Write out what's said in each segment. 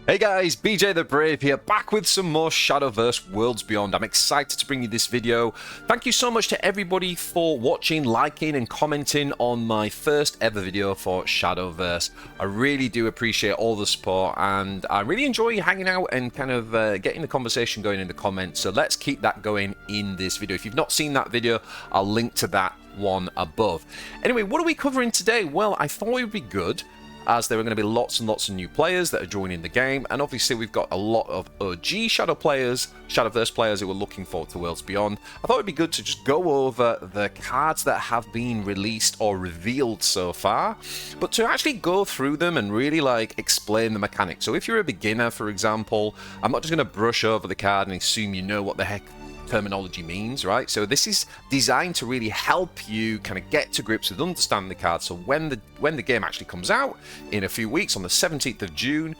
Hey guys, BJ the Brave here, back with some more Shadowverse Worlds Beyond. I'm excited to bring you this video. Thank you so much to everybody for watching, liking and commenting on my first ever video for Shadowverse. I really do appreciate all the support and I really enjoy hanging out and kind of getting the conversation going in the comments. So let's keep that going in this video. If you've not seen that video, I'll link to that one above. Anyway, what are we covering today? Well, I thought it would be good, as there are going to be lots and lots of new players that are joining the game, and obviously we've got a lot of OG Shadowverse players who are looking forward to Worlds Beyond. I thought it'd be good to just go over the cards that have been released or revealed so far, but to actually go through them and really like explain the mechanics. So if you're a beginner, for example, I'm not just going to brush over the card and assume you know what the heck terminology means, right? So this is designed to really help you kind of get to grips with understanding the card, so when the game actually comes out in a few weeks on the 17th of June,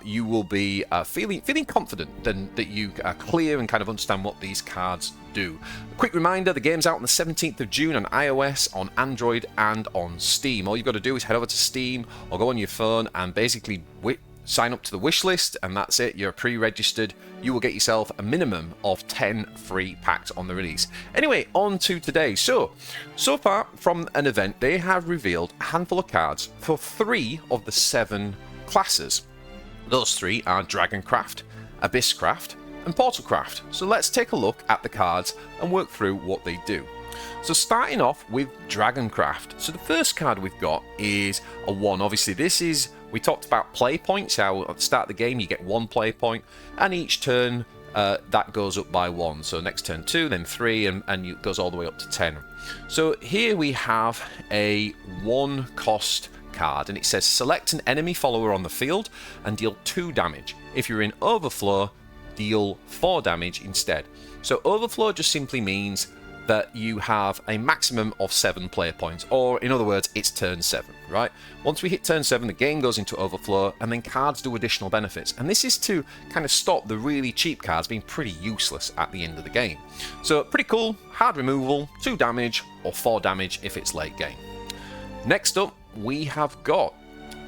you will be feeling confident that you are clear and kind of understand what these cards do. A quick reminder, the game's out on the 17th of June on iOS, on Android and on Steam. All you've got to do is head over to Steam or go on your phone and basically sign up to the wish list, and that's it. You're pre-registered. You will get yourself a minimum of 10 free packs on the release. Anyway, on to today. So far from an event, they have revealed a handful of cards for 3 of the 7 classes. Those 3 are Dragoncraft, Abyscraft and Portalcraft. So let's take a look at the cards and work through what they do. So starting off with Dragoncraft. So the first card we've got is a 1. Obviously this is, we talked about play points, how at the start of the game you get 1 play point, and each turn that goes up by 1. So next turn 2, then 3, and it goes all the way up to 10. So here we have a 1 cost card, and it says select an enemy follower on the field and deal 2 damage. If you're in overflow, deal 4 damage instead. So overflow just simply means that you have a maximum of 7 player points, or in other words, it's turn 7, right? Once we hit turn 7, the game goes into overflow, and then cards do additional benefits. And this is to kind of stop the really cheap cards being pretty useless at the end of the game. So pretty cool, hard removal, 2 damage, or 4 damage if it's late game. Next up, we have got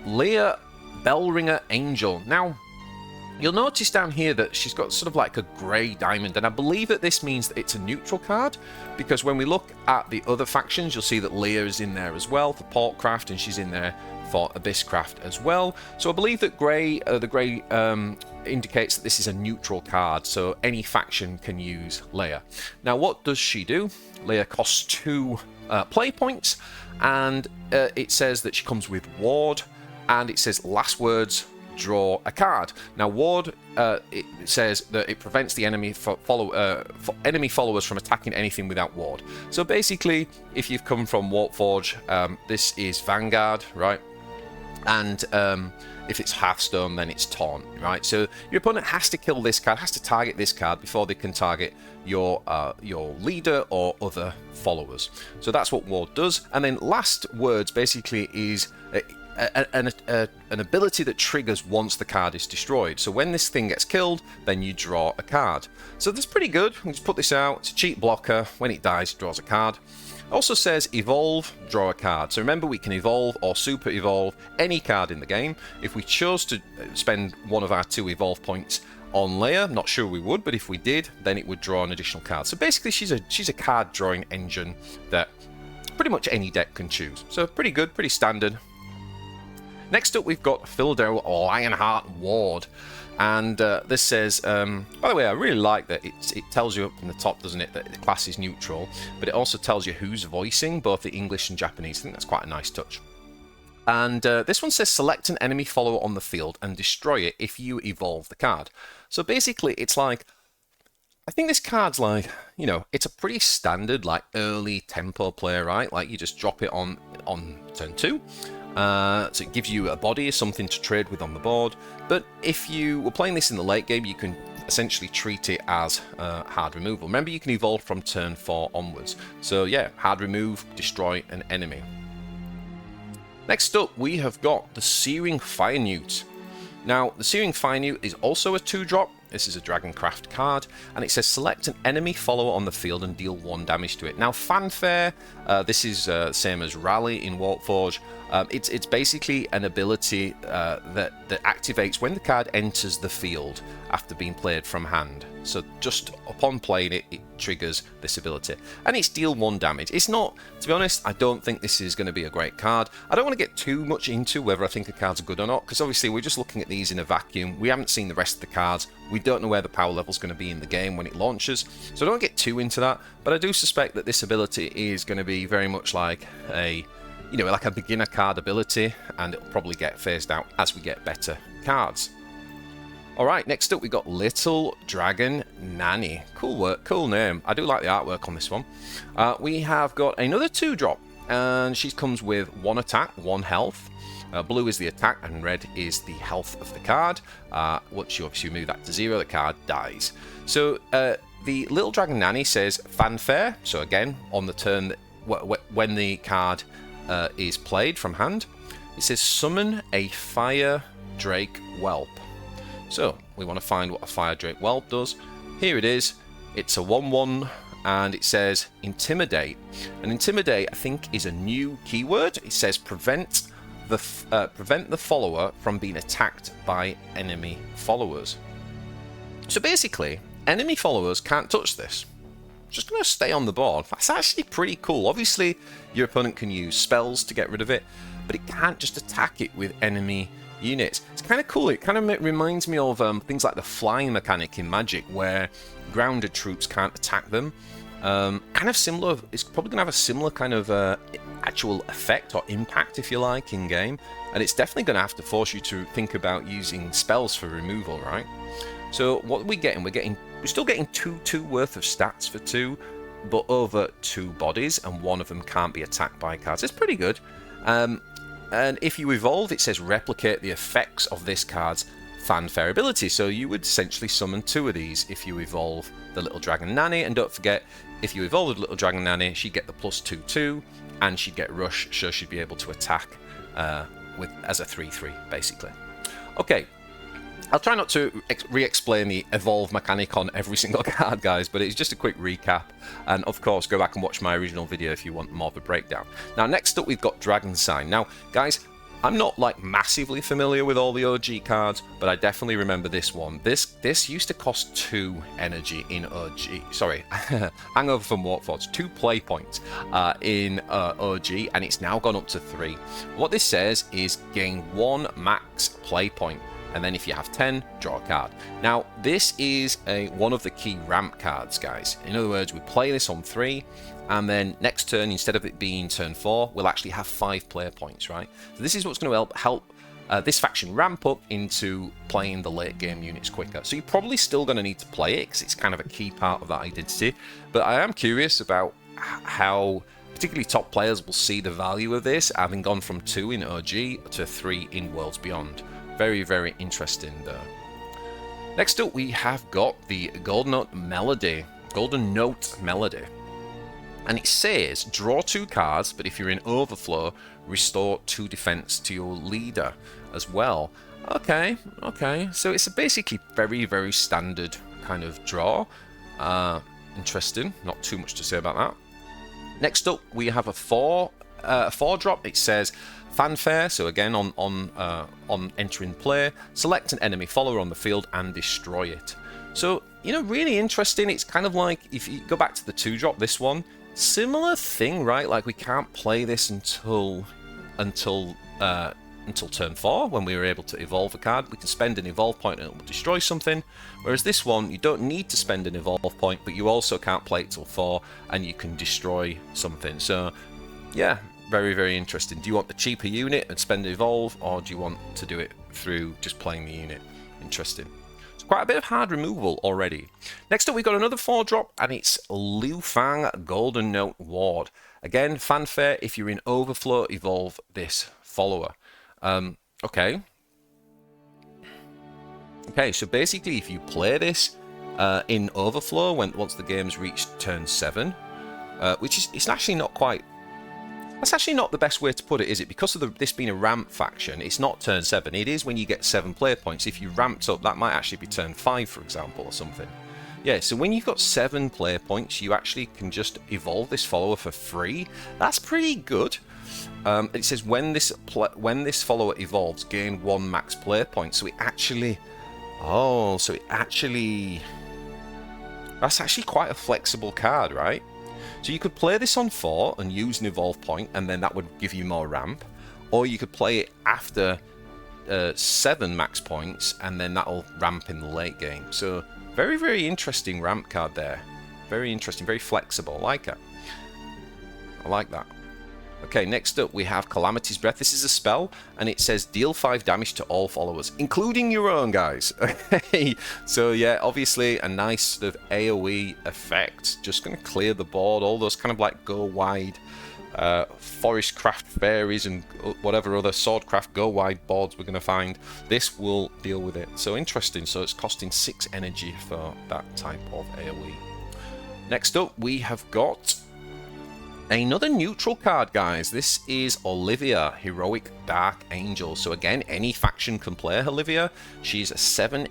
Leah Bellringer Angel. Now, you'll notice down here that she's got sort of like a grey diamond, and I believe that this means that it's a neutral card, because when we look at the other factions, you'll see that Leah is in there as well for Portcraft, and she's in there for Abyscraft as well. So I believe that the grey indicates that this is a neutral card, so any faction can use Leah. Now, what does she do? Leah costs 2 play points, and it says that she comes with Ward, and it says last words, draw a card. Now Ward, it says that it prevents the enemy followers from attacking anything without Ward. So basically, if you've come from Warforge, this is Vanguard, right? And if it's Hearthstone, then it's Taunt, right? So your opponent has to kill this card, has to target this card before they can target your leader or other followers. So that's what Ward does. And then last words basically is an ability that triggers once the card is destroyed. So when this thing gets killed, then you draw a card. So that's pretty good. We just put this out. It's a cheap blocker. When it dies, it draws a card. It also says evolve, draw a card. So remember, we can evolve or super evolve any card in the game. If we chose to spend one of our 2 evolve points on Leia, not sure we would, but if we did, then it would draw an additional card. So basically, she's a card drawing engine that pretty much any deck can choose. So pretty good, pretty standard. Next up, we've got Fildo Lionheart Ward, and this says, by the way, I really like that it tells you up in the top, doesn't it, that the class is neutral, but it also tells you who's voicing both the English and Japanese. I think that's quite a nice touch. And this one says select an enemy follower on the field and destroy it if you evolve the card. So basically, it's like, I think this card's like, you know, it's a pretty standard like early tempo play, right? Like you just drop it on turn 2. So it gives you a body, something to trade with on the board. But if you were playing this in the late game, you can essentially treat it as hard removal. Remember, you can evolve from turn 4 onwards. So yeah, hard remove, destroy an enemy. Next up, we have got the Searing Fire Newt. Now, the Searing Fire Newt is also a 2-drop. This is a Dragoncraft card, and it says select an enemy follower on the field and deal 1 damage to it. Now, Fanfare, this is same as Rally in Warpforge. It's basically an ability that activates when the card enters the field after being played from hand. So just upon playing it, it triggers this ability. And it's deal 1 damage. It's not, to be honest, I don't think this is going to be a great card. I don't want to get too much into whether I think a card's good or not, because obviously we're just looking at these in a vacuum. We haven't seen the rest of the cards. We don't know where the power level's going to be in the game when it launches. So I don't get too into that, but I do suspect that this ability is going to be very much like a, you know, like a beginner card ability, and it'll probably get phased out as we get better cards. Alright, next up we got Little Dragon Nanny. Cool work, cool name. I do like the artwork on this one. We have got another 2-drop, and she comes with 1 attack, 1 health. Blue is the attack, and red is the health of the card. Once you obviously move that to 0, the card dies. So the Little Dragon Nanny says Fanfare, so again, on the turn, when the card is played from hand, it says summon a Fire Drake Whelp. So we want to find what a Fire Drake Whelp does. Here it is. It's a 1/1, and it says Intimidate. And Intimidate, I think, is a new keyword. It says prevent the follower from being attacked by enemy followers. So basically, enemy followers can't touch this. It's just going to stay on the board. That's actually pretty cool. Obviously, your opponent can use spells to get rid of it, but it can't just attack it with enemy units. It's kind of cool. It kind of reminds me of things like the flying mechanic in Magic, where grounded troops can't attack them. Kind of similar. It's probably going to have a similar kind of actual effect or impact, if you like, in game. And it's definitely going to have to force you to think about using spells for removal, right? So what are we getting? We're still getting 2/2 worth of stats for 2, but over 2 bodies, and 1 of them can't be attacked by cards. It's pretty good. And if you evolve, it says replicate the effects of this card's Fanfare ability. So you would essentially summon 2 of these if you evolve the Little Dragon Nanny. And don't forget, if you evolve the Little Dragon Nanny, she'd get the +2/2, and she'd get Rush, so she'd be able to attack as a 3/3, basically. Okay. I'll try not to re-explain the evolve mechanic on every single card, guys, but it's just a quick recap. And of course, go back and watch my original video if you want more of a breakdown. Now, next up, we've got Dragon Sign. Now, guys, I'm not like massively familiar with all the OG cards, but I definitely remember this one. This used to cost 2 energy in OG. Sorry, Hangover from Warpforge, 2 play points in OG, and it's now gone up to 3. What this says is gain 1 max play point. And then if you have 10, draw a card. Now, this is one of the key ramp cards, guys. In other words, we play this on 3, and then next turn, instead of it being turn 4, we'll actually have 5 player points, right? So this is what's going to help this faction ramp up into playing the late game units quicker. So you're probably still going to need to play it, because it's kind of a key part of that identity. But I am curious about how particularly top players will see the value of this, having gone from 2 in OG to 3 in Worlds Beyond. Very, very interesting though. Next up, we have got the Golden Note Melody. And it says, draw 2 cards, but if you're in Overflow, restore 2 defense to your leader as well. Okay. So it's a basically very, very standard kind of draw. Interesting. Not too much to say about that. Next up, we have a 4-drop. It says, Fanfare, so again on entering play, select an enemy follower on the field and destroy it. So, you know, really interesting. It's kind of like, if you go back to the 2-drop, this one, similar thing, right? Like we can't play this until turn 4, when we were able to evolve a card. We can spend an evolve point and it will destroy something. Whereas this one, you don't need to spend an evolve point, but you also can't play it till 4 and you can destroy something. So, yeah. Very, very interesting. Do you want the cheaper unit and spend evolve, or do you want to do it through just playing the unit? Interesting. It's quite a bit of hard removal already. Next up, we've got another 4-drop, and it's Liu Fang Golden Note Ward. Again, Fanfare, if you're in Overflow, evolve this follower. Okay, so basically, if you play this in Overflow, once the game's reached turn 7, which is, it's actually not quite That's actually not the best way to put it, is it? Because of this being a ramp faction, it's not turn 7. It is when you get 7 player points. If you ramped up, that might actually be turn 5, for example, or something. Yeah, so when you've got 7 player points, you actually can just evolve this follower for free. That's pretty good. It says when this follower evolves, gain 1 max player point. So it actually... Oh, so it actually... That's actually quite a flexible card, right? So you could play this on 4 and use an evolve point, and then that would give you more ramp. Or you could play it after 7 max points, and then that'll ramp in the late game. So very, very interesting ramp card there. Very interesting, very flexible. I like it. I like that. Okay, next up we have Calamity's Breath. This is a spell, and it says deal 5 damage to all followers, including your own, guys. Okay, so yeah, obviously a nice sort of AoE effect. Just going to clear the board, all those kind of like go wide Forestcraft fairies and whatever other Swordcraft go wide boards we're going to find. This will deal with it. So interesting. So it's costing 6 energy for that type of AoE. Next up we have got another neutral card, guys. This is Olivia, Heroic Dark Angel. So again, any faction can play Olivia. She's a 7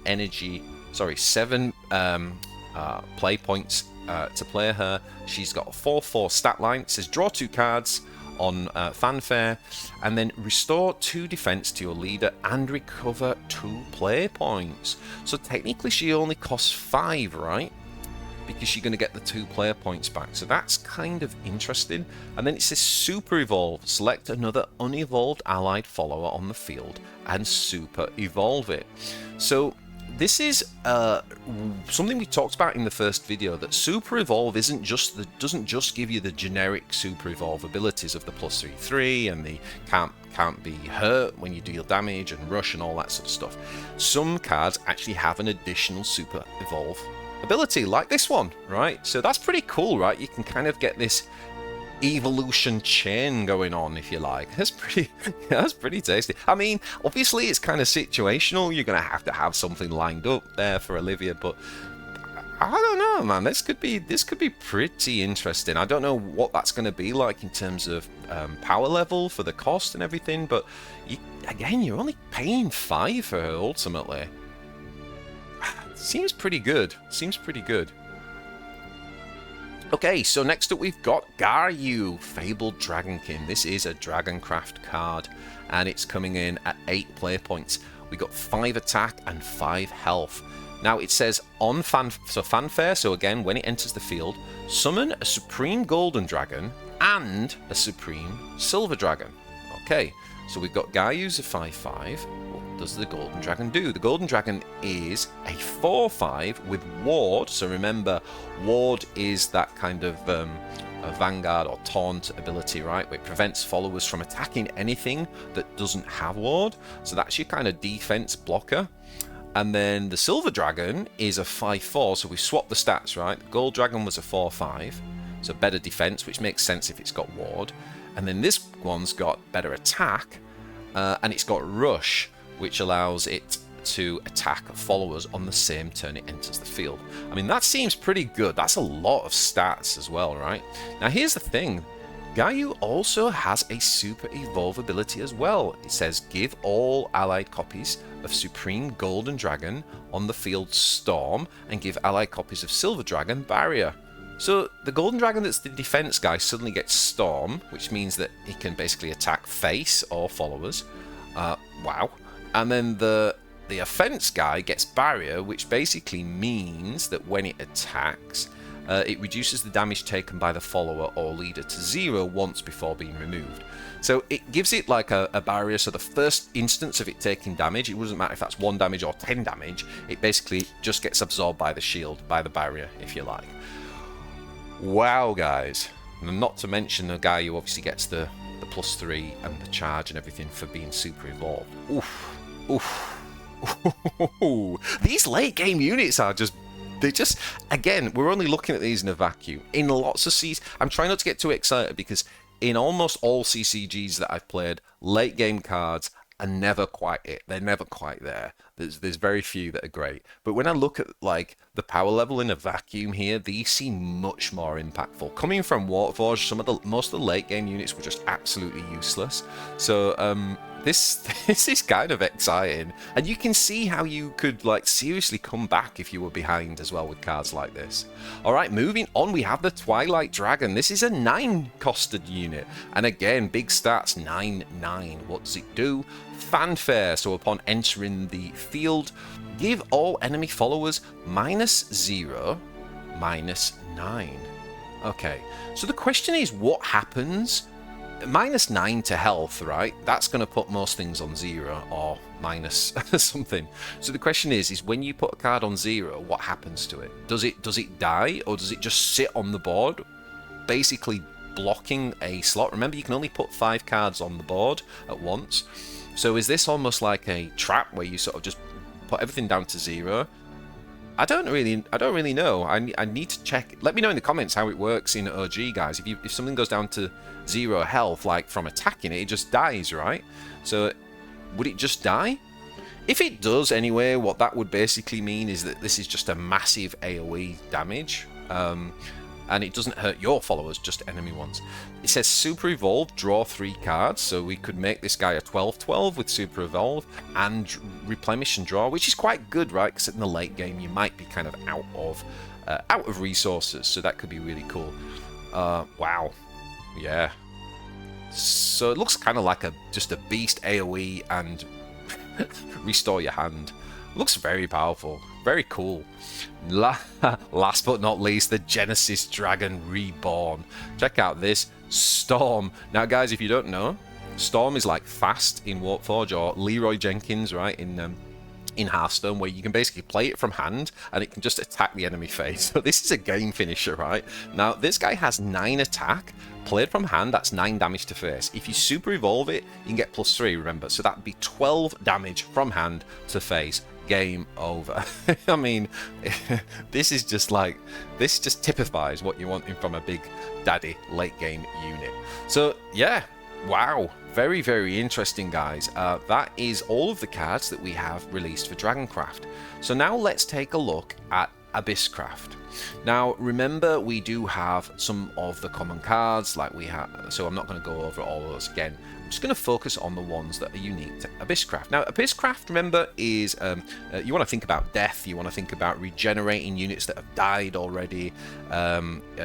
play points to play her. She's got a 4/4 stat line. It says draw 2 cards on Fanfare, and then restore 2 defense to your leader and recover 2 play points. So technically she only costs 5, right? Because you're going to get the 2 player points back. So that's kind of interesting. And then it says Super Evolve. Select another unevolved allied follower on the field and Super Evolve it. So this is something we talked about in the first video, that Super Evolve doesn't just give you the generic Super Evolve abilities of the +3/3 and the can't be hurt when you deal damage and rush and all that sort of stuff. Some cards actually have an additional Super Evolve ability, like this one, right? So that's pretty cool, right? You can kind of get this evolution chain going on, if you like. That's pretty tasty. I mean, obviously it's kind of situational. You're gonna have to have something lined up there for Olivia, but I don't know, man. This could be pretty interesting. I don't know what that's going to be like in terms of power level for the cost and everything, but you're only paying 5 for her ultimately. Seems pretty good. Okay, so next up we've got Garyu, Fabled Dragonkin. This is a Dragoncraft card, and it's coming in at 8 player points. We got 5 attack and 5 health. Now it says on Fanfare, so again, when it enters the field, summon a Supreme Golden Dragon and a Supreme Silver Dragon. Okay, so we've got Garyu's a 5/5. What does the Golden Dragon do? The Golden Dragon is a 4/5 with Ward. So remember, Ward is that kind of a Vanguard or Taunt ability, right? Which prevents followers from attacking anything that doesn't have Ward. So that's your kind of defense blocker. And then the Silver Dragon is a 5/4, so we swapped the stats, right? The Gold Dragon was a 4/5, so better defense, which makes sense if it's got Ward. And then this one's got better attack, and it's got Rush, which allows it to attack followers on the same turn it enters the field. I mean, that seems pretty good. That's a lot of stats as well, right? Now, here's the thing. Garyu also has a Super Evolve ability as well. It says, give all allied copies of Supreme Golden Dragon on the field Storm, and give allied copies of Silver Dragon Barrier. So the Golden Dragon that's the defense guy suddenly gets Storm, which means that he can basically attack face or followers. Wow. And then the offense guy gets Barrier, which basically means that when it attacks, it reduces the damage taken by the follower or leader to 0 once before being removed. So it gives it like a barrier, so the first instance of it taking damage, it doesn't matter if that's 1 damage or 10 damage, it basically just gets absorbed by the shield, by the barrier, if you like. Wow, guys. And not to mention the guy who obviously gets the +3 and the charge and everything for being Super Evolved. Oof. Oof. These late game units are just... again, we're only looking at these in a vacuum. In lots of Cs, I'm trying not to get too excited because in almost all CCGs that I've played, late game cards are never quite it. They're never quite there. There's very few that are great. But when I look at like the power level in a vacuum here, these seem much more impactful. Coming from Warforged, most of the late game units were just absolutely useless. So this is kind of exciting, and you can see how you could like seriously come back if you were behind as well with cards like this. All right, moving on, we have the Twilight Dragon. This is a 9-costed unit, and again, big stats, 9/9. What does it do? Fanfare. So upon entering the field, give all enemy followers -0, -9. Okay, so the question is, what happens? -9 to health, right? That's going to put most things on 0 or minus something. So the question is when you put a card on 0, what happens to it? Does it die, or does it just sit on the board, basically blocking a slot? Remember, you can only put 5 cards on the board at once. So is this almost like a trap where you sort of just put everything down to 0? I don't really know. I need to check. Let me know in the comments how it works in OG, guys. If something goes down to 0 health, like from attacking it, it just dies, right? So would it just die? If it does anyway, what that would basically mean is that this is just a massive AoE damage. And it doesn't hurt your followers, just enemy ones. It says Super Evolve, draw 3 cards, so we could make this guy a 12/12 with Super Evolve and replenish and draw, which is quite good, right? Because in the late game you might be kind of out of resources, so that could be really cool. Wow, yeah. So it looks kind of like just a beast AoE and restore your hand. Looks very powerful, very cool. Last but not least, the Genesis Dragon Reborn. Check out this Storm. Now, guys, if you don't know, Storm is like fast in Warforged, or Leroy Jenkins, right, in Hearthstone, where you can basically play it from hand and it can just attack the enemy face. So this is a game finisher, right? Now, this guy has 9 attack. Played from hand, that's 9 damage to face. If you super evolve it, you can get +3, remember. So that'd be 12 damage from hand to face. Game over. I mean, this just typifies what you're wanting from a big daddy late game unit. So yeah, wow, very, very interesting, guys. That is all of the cards that we have released for Dragoncraft. So now let's take a look at Abyscraft. Now remember, we do have some of the common cards like we have, so I'm not going to go over all of those again. I'm just going to focus on the ones that are unique to Abyscraft. Now Abyscraft, remember, is you want to think about death, you want to think about regenerating units that have died already,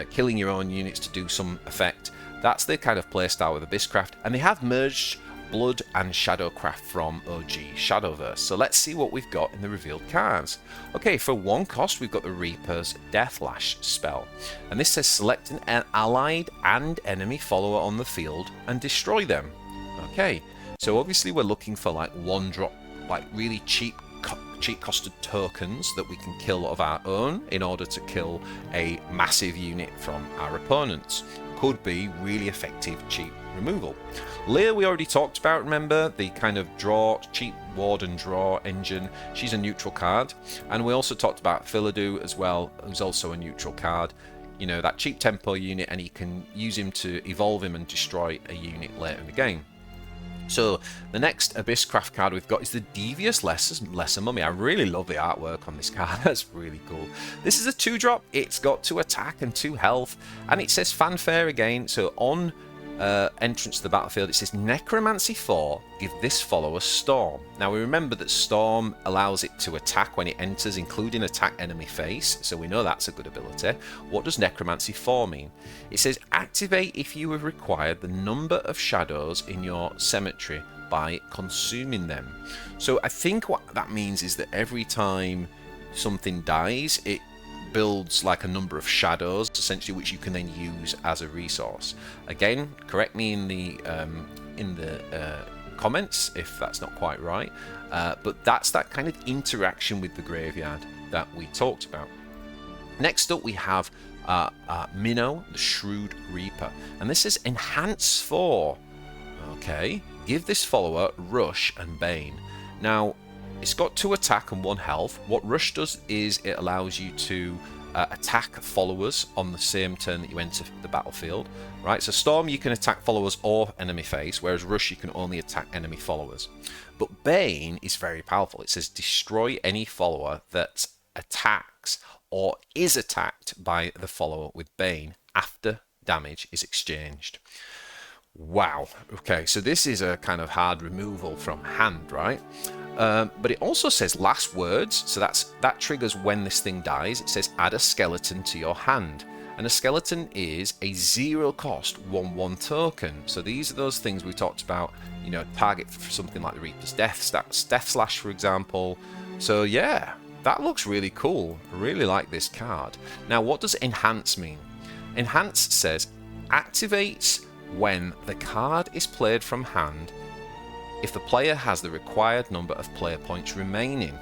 killing your own units to do some effect. That's the kind of playstyle with Abyscraft, and they have merged Blood and Shadowcraft from OG Shadowverse. So let's see what we've got in the revealed cards. Okay, for 1 cost, we've got the Reaper's Deathlash spell. And this says select an allied and enemy follower on the field and destroy them. Okay, so obviously we're looking for like 1-drop, like really cheap costed tokens that we can kill of our own in order to kill a massive unit from our opponents. Could be really effective cheap removal. Lear we already talked about, remember, the kind of draw, cheap ward and draw engine. She's a neutral card. And we also talked about Philidou as well, who's also a neutral card. You know, that cheap tempo unit, and you can use him to evolve him and destroy a unit later in the game. So the next Abyscraft card we've got is the Devious Lesser Mummy. I really love the artwork on this card. That's really cool. This is a 2-drop. It's got 2 attack and 2 health, and it says Fanfare again. So on entrance to the battlefield, it says Necromancy 4, give this follower Storm. Now we remember that Storm allows it to attack when it enters, including attack enemy face, so we know that's a good ability. What does Necromancy 4 mean? It says activate if you have required the number of shadows in your cemetery by consuming them. So I think what that means is that every time something dies, it builds like a number of shadows, essentially, which you can then use as a resource. Again, correct me in the comments if that's not quite right, but that's that kind of interaction with the graveyard that we talked about. Next up we have Minnow, the Shrewd Reaper, and this is Enhance 4. Okay, give this follower Rush and Bane. Now it's got 2 attack and 1 health. What Rush does is it allows you to attack followers on the same turn that you enter the battlefield. Right, so Storm you can attack followers or enemy face, whereas Rush you can only attack enemy followers. But Bane is very powerful. It says destroy any follower that attacks or is attacked by the follower with Bane after damage is exchanged. Wow. Okay, so this is a kind of hard removal from hand, right? But it also says last words, so that triggers when this thing dies. It says add a skeleton to your hand, and a skeleton is a 0-cost 1/1 token. So these are those things we talked about, you know, target for something like the Reaper's Death Slash, for example. So yeah, that looks really cool. I really like this card. Now, what does enhance mean? Enhance says activates when the card is played from hand if the player has the required number of player points remaining.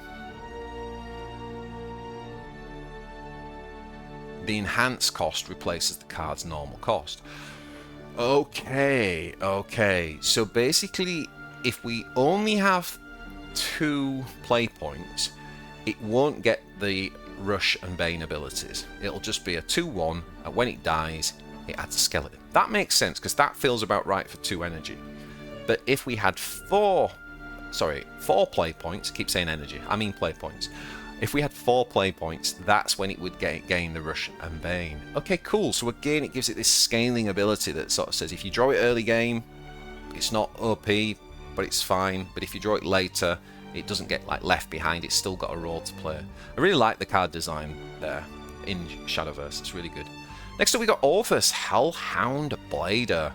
The enhance cost replaces the card's normal cost. Okay, so basically if we only have 2 play points, it won't get the Rush and Bane abilities. It'll just be a 2/1, and when it dies it adds a skeleton. That makes sense because that feels about right for 2 energy. But if we had 4 play points, I keep saying energy, I mean play points. If we had 4 play points, that's when it would gain the Rush and Bane. Okay, cool. So again, it gives it this scaling ability that sort of says if you draw it early game, it's not OP, but it's fine. But if you draw it later, it doesn't get like left behind. It's still got a role to play. I really like the card design there in Shadowverse. It's really good. Next up, we got Orphus, Hellhound Blader.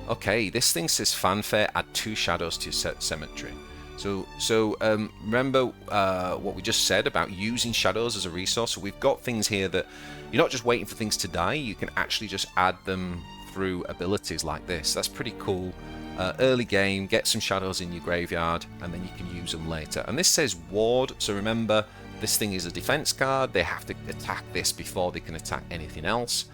Okay, this thing says fanfare, add 2 shadows to your cemetery. So remember what we just said about using shadows as a resource. So we've got things here that you're not just waiting for things to die. You can actually just add them through abilities like this. That's pretty cool. Early game, get some shadows in your graveyard, and then you can use them later. And this says ward. So remember, this thing is a defense card. They have to attack this before they can attack anything else.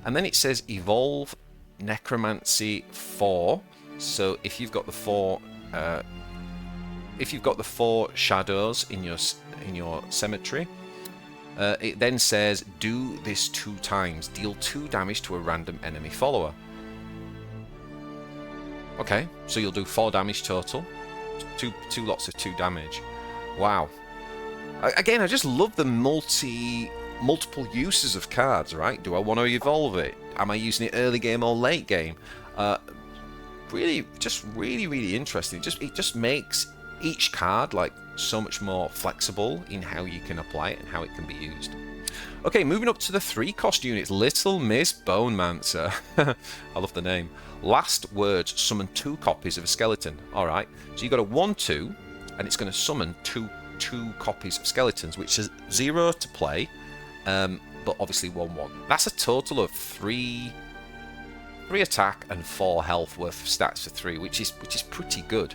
And then it says evolve necromancy 4. So if you've got the 4 shadows in your cemetery, it then says do this 2 times, deal 2 damage to a random enemy follower. Okay, so you'll do 4 damage total, two lots of 2 damage. Wow. Again, I just love the multiple uses of cards, right? Do I want to evolve it? Am I using it early game or late game? Really interesting. It just makes each card like so much more flexible in how you can apply it and how it can be used. Okay, moving up to the 3-cost units. Little Miss Bonemancer. I love the name. Last words, summon 2 copies of a skeleton. Alright, so you've got a 1/2, and it's going to summon two copies of skeletons, which is 0 to play, but obviously 1/1. That's a total of 3 attack and 4 health worth of stats for 3, which is pretty good.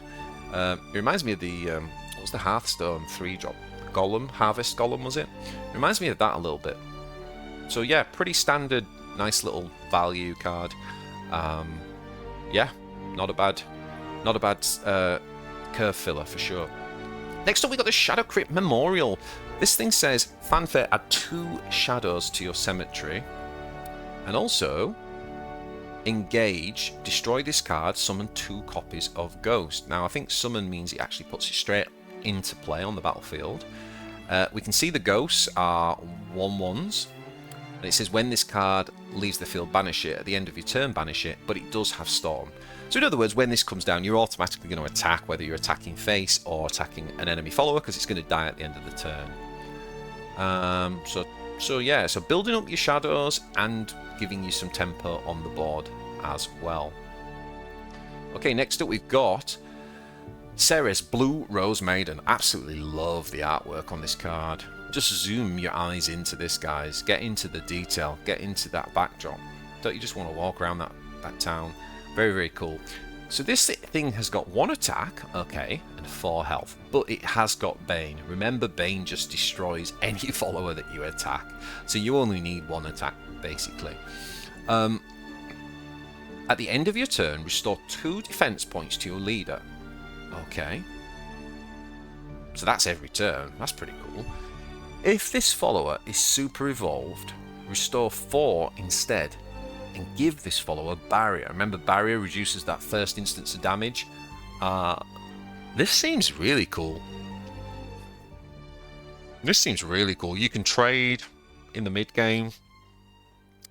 It reminds me of the what was the Hearthstone 3-drop Golem, Harvest Golem, was it? It reminds me of that a little bit. So yeah, pretty standard, nice little value card. Yeah, not a bad curve filler for sure. Next up, we got the Shadow Crypt Memorial. This thing says fanfare, add 2 shadows to your cemetery, and also engage, destroy this card, summon 2 copies of Ghost. Now I think summon means it actually puts it straight into play on the battlefield. We can see the ghosts are 1/1s, and it says when this card leaves the field, banish it. At the end of your turn, banish it, but it does have Storm. So in other words, when this comes down, you're automatically going to attack, whether you're attacking face or attacking an enemy follower, because it's going to die at the end of the turn. So building up your shadows and giving you some tempo on the board as well. Okay, next up we've got Ceres, Blue Rose Maiden. Absolutely love the artwork on this card. Just zoom your eyes into this, guys. Get into the detail. Get into that backdrop. Don't you just want to walk around that town? Very, very cool. So this thing has got 1 attack, okay, and 4 health, but it has got Bane. Remember, Bane just destroys any follower that you attack, so you only need 1 attack, basically. At the end of your turn, restore 2 defense points to your leader. Okay. So that's every turn. That's pretty cool. If this follower is super evolved, restore 4 instead, and give this follower barrier. Remember, barrier reduces that first instance of damage. This seems really cool. This seems really cool. You can trade in the mid game.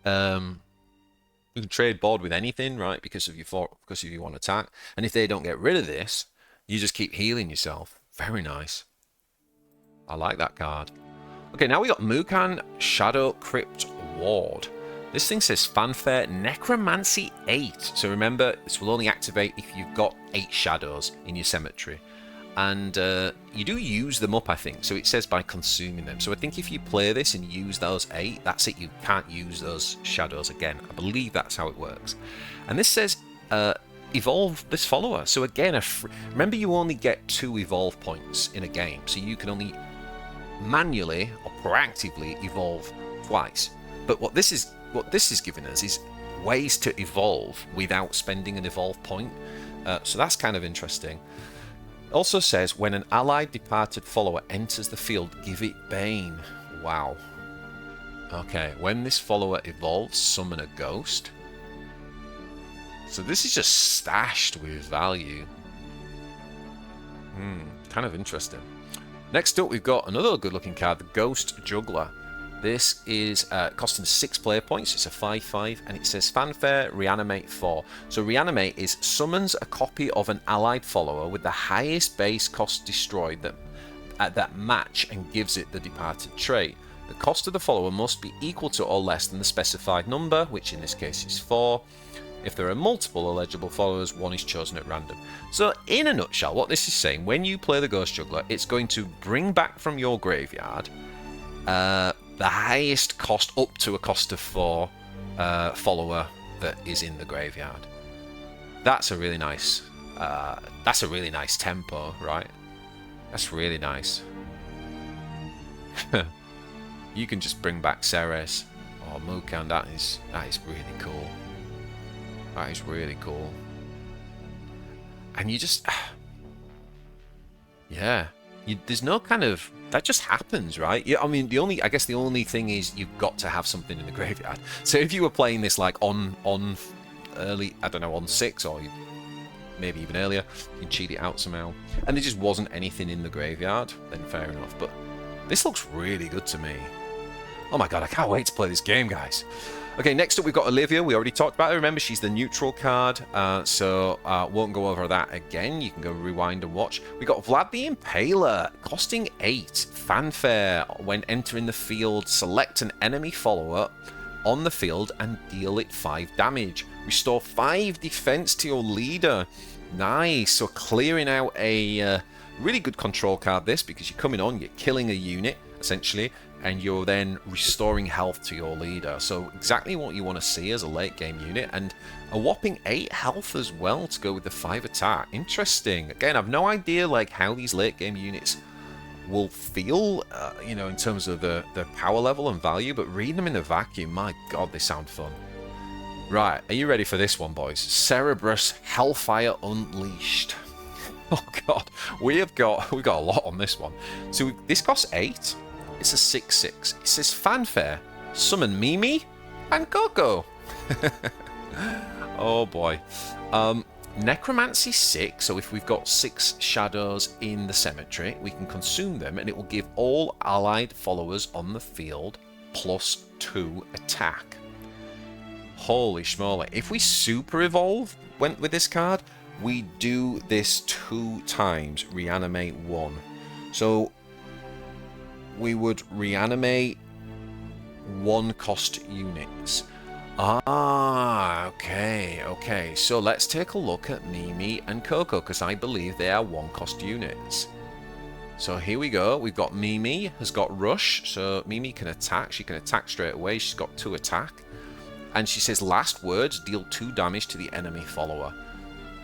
You can trade board with anything, right? Because of your one attack. And if they don't get rid of this, you just keep healing yourself. Very nice. I like that card. Okay, now we got Mukan Shadow Crypt Ward. This thing says Fanfare Necromancy 8. So remember, this will only activate if you've got 8 shadows in your cemetery. And you do use them up, I think. So it says by consuming them. So I think if you play this and use those 8, that's it. You can't use those shadows again. I believe that's how it works. And this says evolve this follower. So again, remember you only get 2 evolve points in a game. So you can only manually or proactively evolve twice. But what this is giving us is ways to evolve without spending an evolve point. So that's kind of interesting. It also says when an allied departed follower enters the field, give it Bane. Wow. Okay, when this follower evolves, summon a ghost. So this is just stashed with value. Kind of interesting. Next up, we've got another good-looking card, the Ghost Juggler. This is costing 6 player points. It's a 5/5, and it says Fanfare Reanimate 4. So Reanimate is summons a copy of an allied follower with the highest base cost destroyed at that match and gives it the departed trait. The cost of the follower must be equal to or less than the specified number, which in this case is 4. If there are multiple eligible followers, one is chosen at random. So in a nutshell, what this is saying, when you play the Ghost Juggler, it's going to bring back from your graveyard the highest cost up to a cost of 4 follower that is in the graveyard. That's a really nice tempo, right? That's really nice. You can just bring back Ceres or Mukan. That is really cool. That is really cool. And you just yeah, there's no kind of, that just happens, right? Yeah, I mean, I guess the only thing is you've got to have something in the graveyard. So if you were playing this like on early, I don't know, on 6 or maybe even earlier, you can cheat it out somehow, and there just wasn't anything in the graveyard, then fair enough. But this looks really good to me. Oh my god, I can't wait to play this game, guys. Okay, next up we've got Olivia. We already talked about her. Remember, she's the neutral card, so won't go over that again. You can go rewind and watch. We got Vlad the Impaler, costing 8. Fanfare. When entering the field, select an enemy follower on the field and deal it 5 damage. Restore 5 defense to your leader. Nice. So clearing out a really good control card, this, because you're coming on, you're killing a unit, essentially, and you're then restoring health to your leader. So exactly what you want to see as a late game unit, and a whopping 8 health as well to go with the 5 attack. Interesting. Again, I've no idea like how these late game units will feel, you know, in terms of the power level and value, but reading them in a vacuum, my god, they sound fun. Right, are you ready for this one, boys? Cerberus Hellfire Unleashed. Oh god, we've got a lot on this one. So this costs 8. It's a 6/6. It says Fanfare, summon Mimi and Coco. Oh boy. Necromancy 6. So if we've got 6 shadows in the cemetery, we can consume them, and it will give all allied followers on the field +2 attack. Holy schmoly. If we super evolve went with this card, we do this 2 times, reanimate 1. So we would reanimate 1 cost units. Ah, okay. So let's take a look at Mimi and Coco, because I believe they are 1 cost units. So here we go. We've got Mimi has got Rush, so Mimi can attack. She can attack straight away. She's got 2 attack. And she says last words, deal 2 damage to the enemy follower.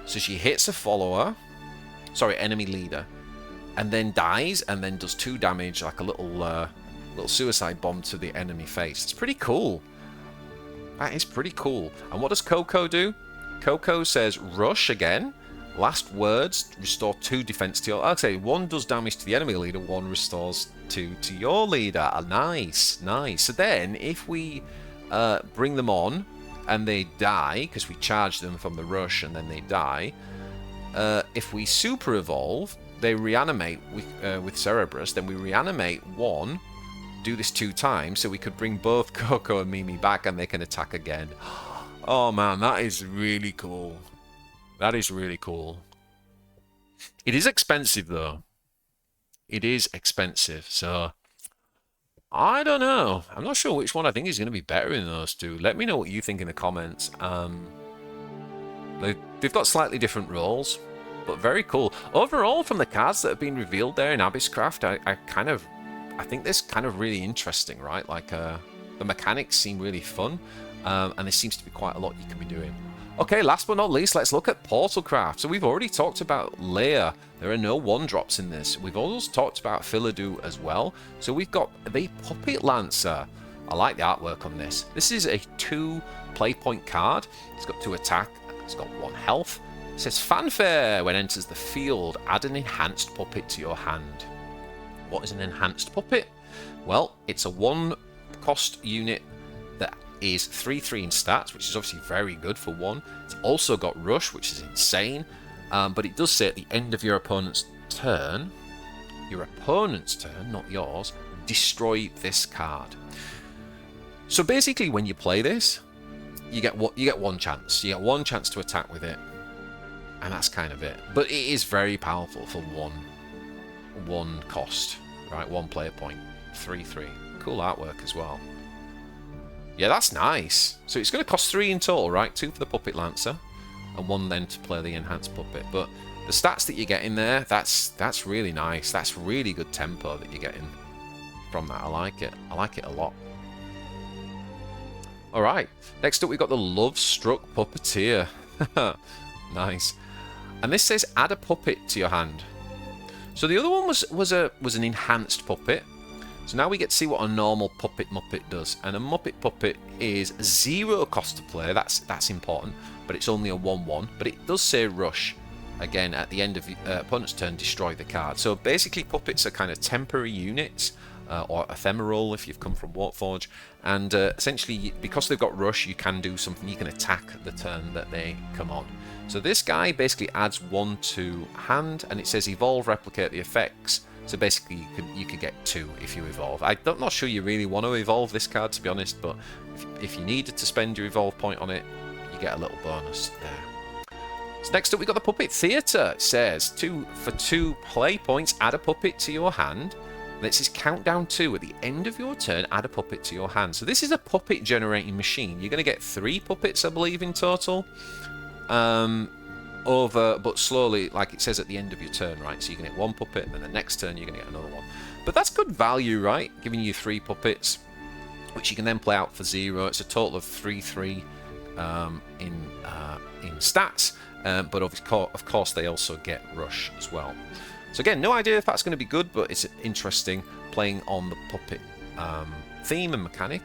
So she hits a follower, sorry, enemy leader, and then dies, and then does 2 damage, like a little suicide bomb to the enemy face. It's pretty cool. That is pretty cool. And what does Coco do? Coco says rush again, Last words, restore 2 defense to your... Okay, 1 does damage to the enemy leader, 1 restores 2 to your leader. Nice, nice. So then, if we bring them on and they die, because we charge them from the rush and then they die, if we super evolve, they reanimate with Cerberus, then we reanimate 1, do this 2 times, so we could bring both Coco and Mimi back and they can attack again. Oh man, that is really cool. That is really cool. It is expensive though. It is expensive, so I don't know. I'm not sure which one I think is going to be better in those 2. Let me know what you think in the comments. They've got slightly different roles, but very cool. Overall, from the cards that have been revealed there in Abyscraft, I think this kind of really interesting, right? Like the mechanics seem really fun, and there seems to be quite a lot you can be doing. Okay, last but not least, let's look at Portalcraft. So we've already talked about Leia. There are no 1-drops in this. We've also talked about Philidou as well. So we've got the Puppet Lancer. I like the artwork on this. This is a 2 play point card. It's got 2 attack. It's got 1 health. It says fanfare. When enters the field, add an enhanced puppet to your hand. What is an enhanced puppet? Well, it's a 1-cost unit that is 3/3 in stats, which is obviously very good for 1. It's also got rush, which is insane, but it does say at the end of your opponent's turn, not yours, destroy this card. So basically, when you play this, you get 1 chance. You get 1 chance to attack with it, and that's kind of it. But it is very powerful for 1 cost, right? 1 player point, 3/3. Cool artwork as well. Yeah, that's nice. So it's going to cost 3 in total, right? 2 for the Puppet Lancer, and 1 then to play the enhanced puppet. But the stats that you get in there, that's really nice. That's really good tempo that you're getting from that. I like it. I like it a lot. All right. Next up, we've got the Love Struck Puppeteer. Nice. And this says add a puppet to your hand. So the other one was an enhanced puppet. So now we get to see what a normal puppet Muppet does. And a Muppet Puppet is 0 cost to play. That's important. But it's only a 1/1. But it does say rush. Again, at the end of the opponent's turn, destroy the card. So basically, puppets are kind of temporary units. Or ephemeral if you've come from Warforge. And essentially, because they've got rush, you can do something. You can attack the turn that they come on. So this guy basically adds 1 to hand. And it says evolve, replicate the effects. So basically, you could get 2 if you evolve. I'm not sure you really want to evolve this card, to be honest, but if you needed to spend your evolve point on it, you get a little bonus there. So next up, we've got the Puppet Theatre. It says, for 2 play points, add a puppet to your hand. This is countdown 2. At the end of your turn, add a puppet to your hand. So this is a puppet generating machine. You're going to get 3 puppets, I believe, in total. But slowly, like it says at the end of your turn, right? So you can get 1 puppet, and then the next turn you're going to get another 1. But that's good value, right? Giving you 3 puppets, which you can then play out for 0. It's a total of 3/3 in stats, but of course they also get rush as well. So again, no idea if that's going to be good, but it's interesting playing on the puppet theme and mechanic.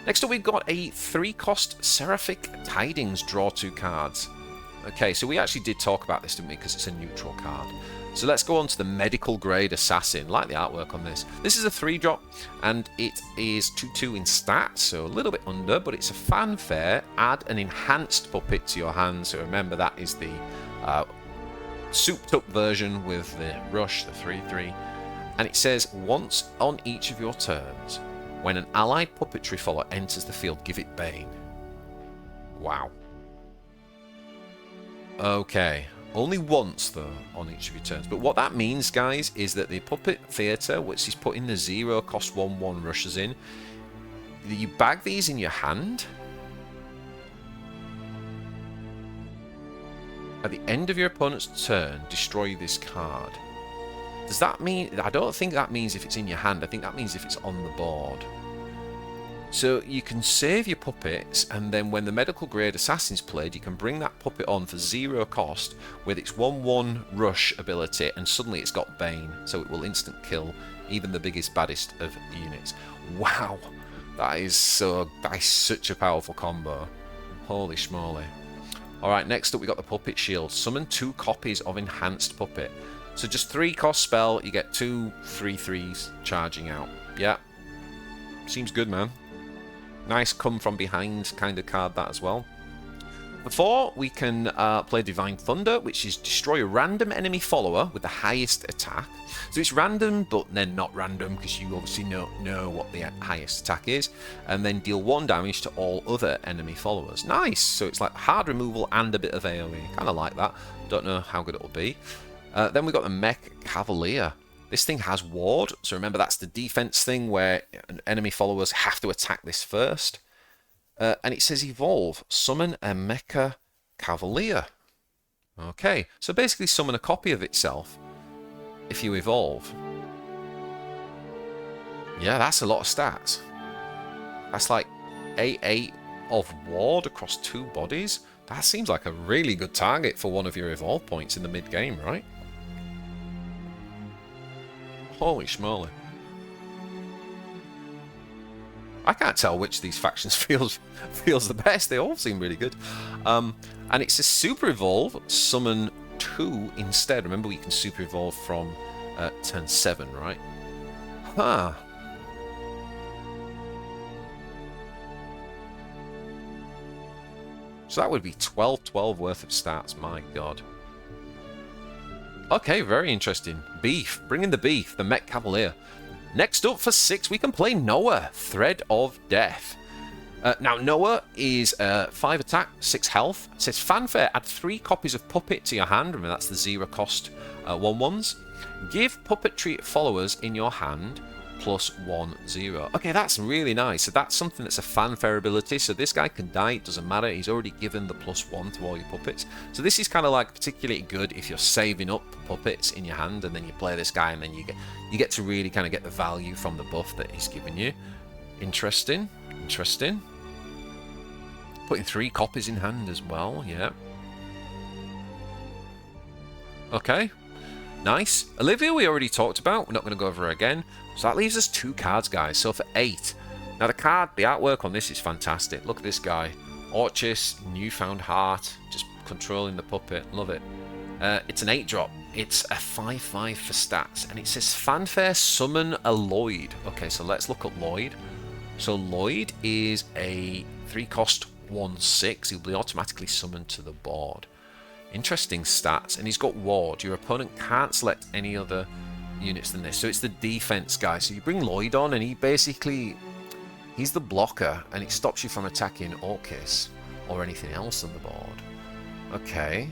Next up, we've got a 3-cost Seraphic Tidings. Draw 2 cards. Okay, so we actually did talk about this, didn't we? Because it's a neutral card. So let's go on to the Medical Grade Assassin. Like the artwork on this. This is a 3-drop, and it is 2/2 in stats, so a little bit under, but it's a fanfare. Add an enhanced puppet to your hand. So remember, that is the souped-up version with the rush, the 3/3. And it says, once on each of your turns, when an allied puppetry follower enters the field, give it Bane. Wow. Okay, only once though on each of your turns. But what that means, guys, is that the Puppet Theatre, which is putting the 0 cost 1/1 rushes in, you bag these in your hand. At the end of your opponent's turn, destroy this card. Does that mean... I don't think that means if it's in your hand. I think that means if it's on the board. So you can save your puppets, and then when the Medical Grade Assassin's played, you can bring that puppet on for 0 cost with its 1/1 rush ability, and suddenly it's got Bane, so it will instant kill even the biggest, baddest of units. Wow, that is such a powerful combo. Holy schmoly. Alright, next up we got the Puppet Shield. Summon 2 copies of Enhanced Puppet. So just 3 cost spell, you get 2 3/3s charging out. Yeah. Seems good, man. Nice come from behind kind of card that as well. Before, we can play Divine Thunder, which is destroy a random enemy follower with the highest attack. So it's random, but then not random, because you obviously know what the highest attack is. And then deal 1 damage to all other enemy followers. Nice! So it's like hard removal and a bit of AoE. Kind of like that. Don't know how good it'll be. Then we've got the Mech Cavalier. This thing has ward, so remember that's the defense thing where enemy followers have to attack this first. And it says evolve. Summon a Mecha Cavalier. Okay, so basically summon a copy of itself if you evolve. Yeah, that's a lot of stats. That's like 8/8 of ward across 2 bodies. That seems like a really good target for one of your evolve points in the mid-game, right? Holy schmoly. I can't tell which of these factions feels the best. They all seem really good. And it's a Super Evolve, summon 2 instead. Remember, we can Super Evolve from turn 7, right? Huh. So that would be 12 worth of stats. My god. Okay, very interesting. Beef. Bring in the beef. The Mech Cavalier. Next up for 6, we can play Noah, Thread of Death. Now, Noah is 5 attack, 6 health. It says Fanfare, add 3 copies of Puppet to your hand. Remember, that's the 0 cost 1/1s. Give Puppetry followers in your hand +1/0. Okay, that's really nice. So that's something that's a Fanfare ability. So this guy can die, it doesn't matter. He's already given the +1 to all your puppets. So this is kind of like particularly good if you're saving up puppets in your hand and then you play this guy and then you get to really kind of get the value from the buff that he's given you. Interesting. Interesting. Putting 3 copies in hand as well, yeah. Okay. Nice. Olivia we already talked about. We're not going to go over her again. So that leaves us 2 cards, guys. So for 8. Now the artwork on this is fantastic. Look at this guy. Orchis, Newfound Heart. Just controlling the puppet. Love it. It's an 8-drop. It's a 5/5 for stats. And it says Fanfare, summon a Lloyd. Okay, so let's look at Lloyd. So Lloyd is a 3-cost 1/6. He'll be automatically summoned to the board. Interesting stats, and he's got ward. Your opponent can't select any other units than this, so it's the defense guy. So you bring Lloyd on, and he's the blocker, and it stops you from attacking Orchis or anything else on the board. Okay,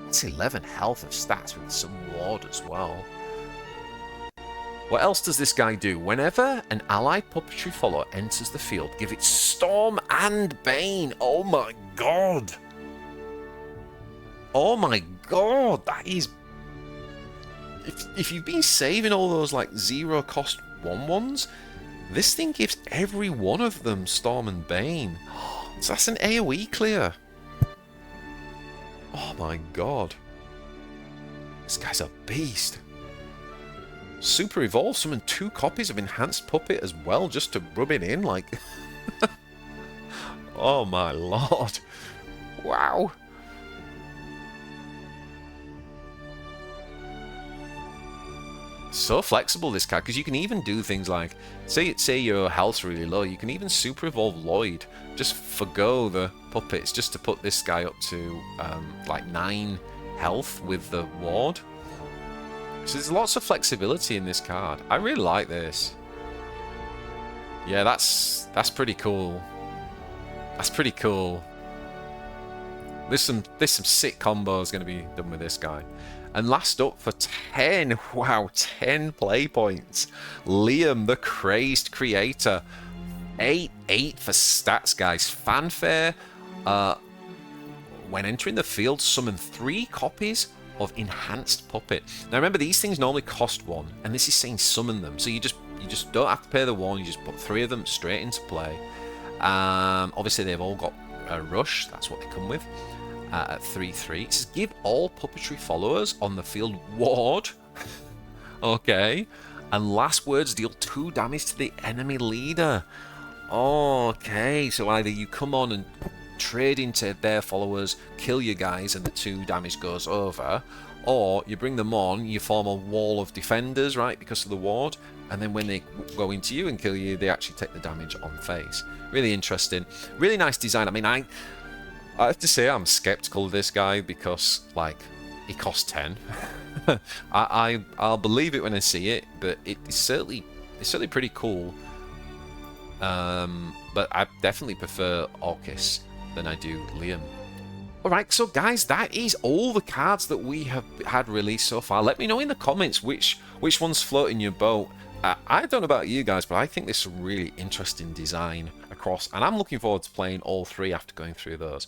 it's 11 health of stats with some ward as well. What else does this guy do? Whenever an allied puppetry follower enters the field, give it Storm and Bane. Oh my god. Oh my god, that is... If you've been saving all those like 0-cost 1/1s, this thing gives every one of them Storm and Bane. So that's an AoE clear. Oh my god. This guy's a beast. Super Evolve, summon 2 copies of Enhanced Puppet as well, just to rub it in, like... Oh my lord. Wow. So flexible, this card, because you can even do things like, say your health's really low, you can even Super Evolve Lloyd, just forgo the puppets, just to put this guy up to like 9 health with the ward. So there's lots of flexibility in this card. I really like this. Yeah, that's pretty cool. That's pretty cool. There's some sick combos going to be done with this guy. And last up for 10, wow, 10 play points. Liam, the Crazed Creator. 8/8 for stats, guys. Fanfare. When entering the field, summon 3 copies of Enhanced Puppet. Now remember, these things normally cost 1, and this is saying summon them. So you just don't have to pay the 1, you just put 3 of them straight into play. Obviously they've all got a rush, that's what they come with. At 3/3. It says give all puppetry followers on the field ward. Okay. And last words deal 2 damage to the enemy leader. Okay, so either you come on and trade into their followers, kill your guys, and the 2 damage goes over. Or you bring them on, you form a wall of defenders, right, because of the ward, and then when they go into you and kill you, they actually take the damage on face. Really interesting. Really nice design. I mean, I have to say I'm skeptical of this guy because, like, he costs 10. I'll believe it when I see it, but it's certainly pretty cool. But I definitely prefer Orcus than I do Liam. Alright, so guys, that is all the cards that we have had released so far. Let me know in the comments which one's floating your boat. I don't know about you guys, but I think this is a really interesting design across, and I'm looking forward to playing all 3 after going through those.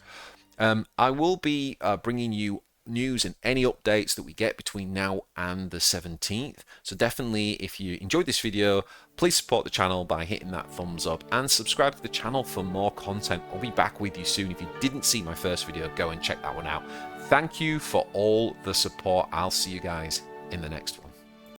I will be bringing you news and any updates that we get between now and the 17th. So definitely, if you enjoyed this video, please support the channel by hitting that thumbs up and subscribe to the channel for more content. I'll be back with you soon. If you didn't see my first video, go and check that one out. Thank you for all the support. I'll see you guys in the next one.